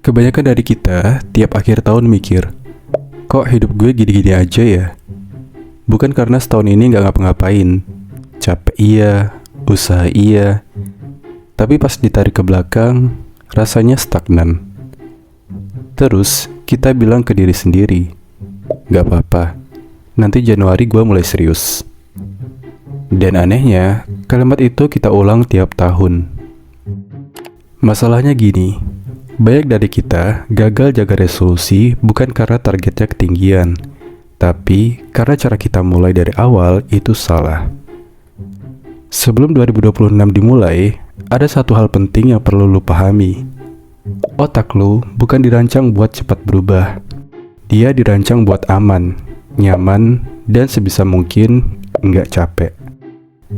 Kebanyakan dari kita tiap akhir tahun mikir, kok hidup gue gini-gini aja ya? Bukan karena setahun ini gak ngapa-ngapain, capek iya, usaha iya, tapi pas ditarik ke belakang, rasanya stagnan. Terus kita bilang ke diri sendiri, gak apa-apa, nanti Januari gue mulai serius. Dan anehnya, kalimat itu kita ulang tiap tahun. Masalahnya gini, banyak dari kita gagal jaga resolusi bukan karena targetnya ketinggian, tapi karena cara kita mulai dari awal itu salah. Sebelum 2026 dimulai, ada satu hal penting yang perlu lu pahami. Otak lu bukan dirancang buat cepat berubah. Dia dirancang buat aman, nyaman, dan sebisa mungkin nggak capek.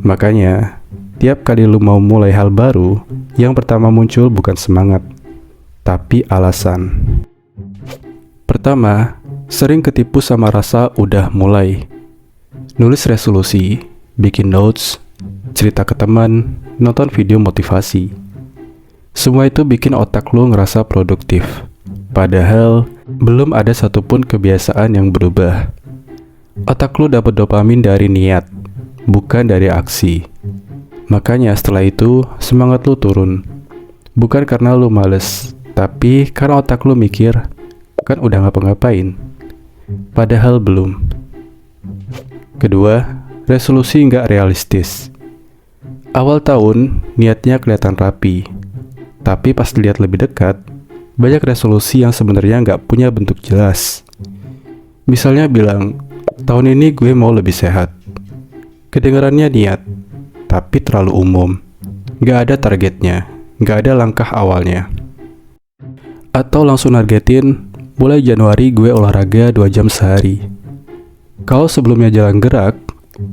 Makanya, tiap kali lu mau mulai hal baru, yang pertama muncul bukan semangat, tapi alasan. Pertama, sering ketipu sama rasa udah mulai. Nulis resolusi, bikin notes, cerita ke teman, nonton video motivasi. Semua itu bikin otak lu ngerasa produktif. Padahal, belum ada satupun kebiasaan yang berubah. Otak lu dapat dopamin dari niat, bukan dari aksi. Makanya setelah itu, semangat lu turun. Bukan karena lu males, tapi karena otak lu mikir, kan udah ngapa-ngapain. Padahal belum. Kedua, resolusi nggak realistis. Awal tahun, niatnya kelihatan rapi. Tapi pas dilihat lebih dekat, banyak resolusi yang sebenarnya nggak punya bentuk jelas. Misalnya bilang, tahun ini gue mau lebih sehat. Kedengarannya niat, tapi terlalu umum. Nggak ada targetnya, nggak ada langkah awalnya. Atau langsung nargetin, mulai Januari gue olahraga 2 jam sehari. Kalau sebelumnya jarang gerak,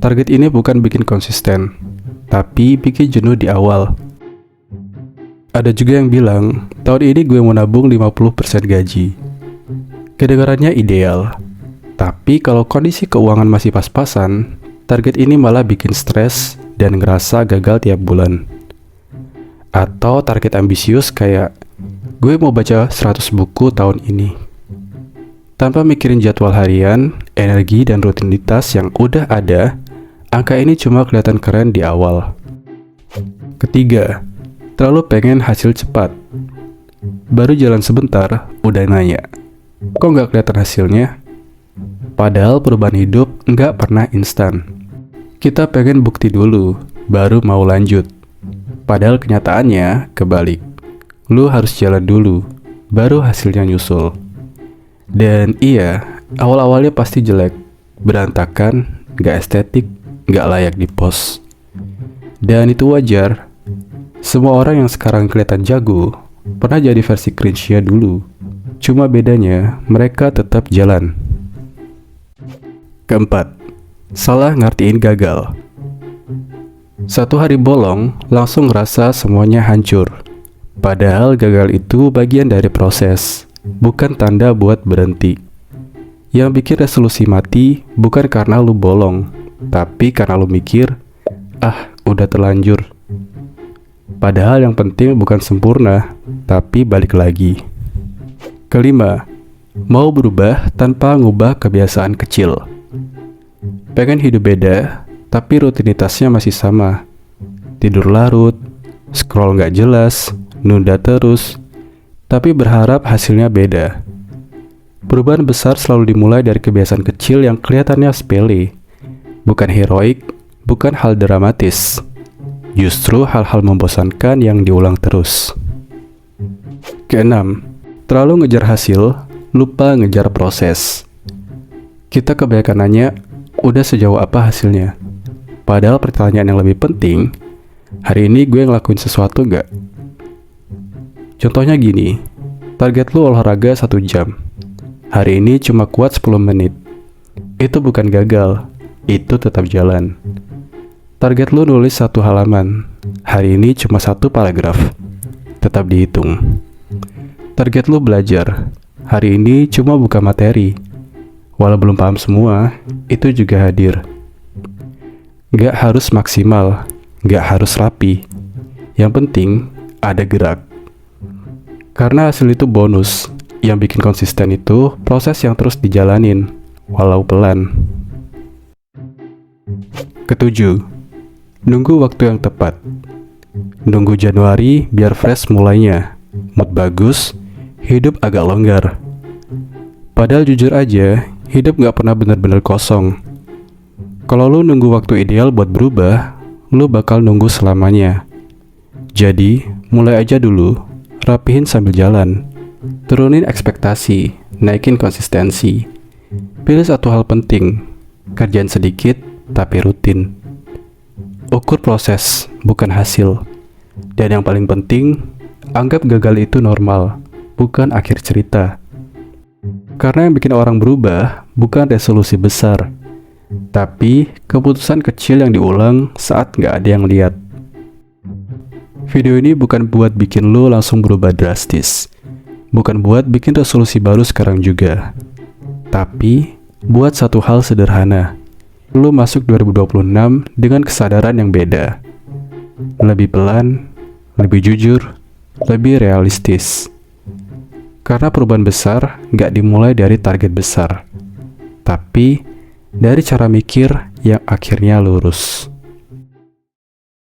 target ini bukan bikin konsisten, tapi bikin jenuh di awal. Ada juga yang bilang, tahun ini gue mau nabung 50% gaji. Kedengarannya ideal, tapi kalau kondisi keuangan masih pas-pasan, target ini malah bikin stres dan ngerasa gagal tiap bulan. Atau target ambisius kayak, gue mau baca 100 buku tahun ini. Tanpa mikirin jadwal harian, energi, dan rutinitas yang udah ada, angka ini cuma kelihatan keren di awal. Ketiga, terlalu pengen hasil cepat. Baru jalan sebentar, udah nanya, kok nggak kelihatan hasilnya? Padahal perubahan hidup nggak pernah instan. Kita pengen bukti dulu, baru mau lanjut. Padahal kenyataannya kebalik. Lu harus jalan dulu, baru hasilnya nyusul. Dan iya, awal-awalnya pasti jelek, berantakan, gak estetik, gak layak di-post. Dan itu wajar. Semua orang yang sekarang kelihatan jago, pernah jadi versi cringe-nya dulu. Cuma bedanya, mereka tetap jalan. Keempat, salah ngertiin gagal. Satu hari bolong, langsung ngerasa semuanya hancur. Padahal gagal itu bagian dari proses, bukan tanda buat berhenti. Yang bikin resolusi mati bukan karena lu bolong, tapi karena lu mikir, udah terlanjur. Padahal yang penting bukan sempurna, tapi balik lagi. Kelima, mau berubah tanpa ngubah kebiasaan kecil. Pengen hidup beda, tapi rutinitasnya masih sama. Tidur larut, scroll nggak jelas, nunda terus, tapi berharap hasilnya beda. Perubahan besar selalu dimulai dari kebiasaan kecil yang kelihatannya sepele. Bukan heroik, bukan hal dramatis. Justru hal-hal membosankan yang diulang terus. Keenam, terlalu ngejar hasil, lupa ngejar proses. Kita kebanyakan nanya, udah sejauh apa hasilnya? Padahal pertanyaan yang lebih penting, hari ini gue ngelakuin sesuatu gak? Contohnya gini, target lu olahraga 1 jam. Hari ini cuma kuat 10 menit. Itu bukan gagal, itu tetap jalan. Target lu nulis 1 halaman. Hari ini cuma 1 paragraf. Tetap dihitung. Target lu belajar. Hari ini cuma buka materi. Walau belum paham semua, itu juga hadir. Gak harus maksimal, gak harus rapi. Yang penting, ada gerak. Karena hasil itu bonus, yang bikin konsisten itu proses yang terus dijalanin, walau pelan. Ketujuh, nunggu waktu yang tepat. Nunggu Januari biar fresh mulainya, mood bagus, hidup agak longgar. Padahal jujur aja, hidup gak pernah benar-benar kosong. Kalau lu nunggu waktu ideal buat berubah, lu bakal nunggu selamanya. Jadi, mulai aja dulu, rapihin sambil jalan. Turunin ekspektasi, naikin konsistensi. Pilih satu hal penting, kerjaan sedikit tapi rutin. Ukur proses, bukan hasil. Dan yang paling penting, anggap gagal itu normal, bukan akhir cerita. Karena yang bikin orang berubah bukan resolusi besar, tapi keputusan kecil yang diulang saat nggak ada yang lihat. Video ini bukan buat bikin lo langsung berubah drastis, bukan buat bikin resolusi baru sekarang juga, tapi buat satu hal sederhana. Lo masuk 2026 dengan kesadaran yang beda, lebih pelan, lebih jujur, lebih realistis. Karena perubahan besar gak dimulai dari target besar, tapi dari cara mikir yang akhirnya lurus.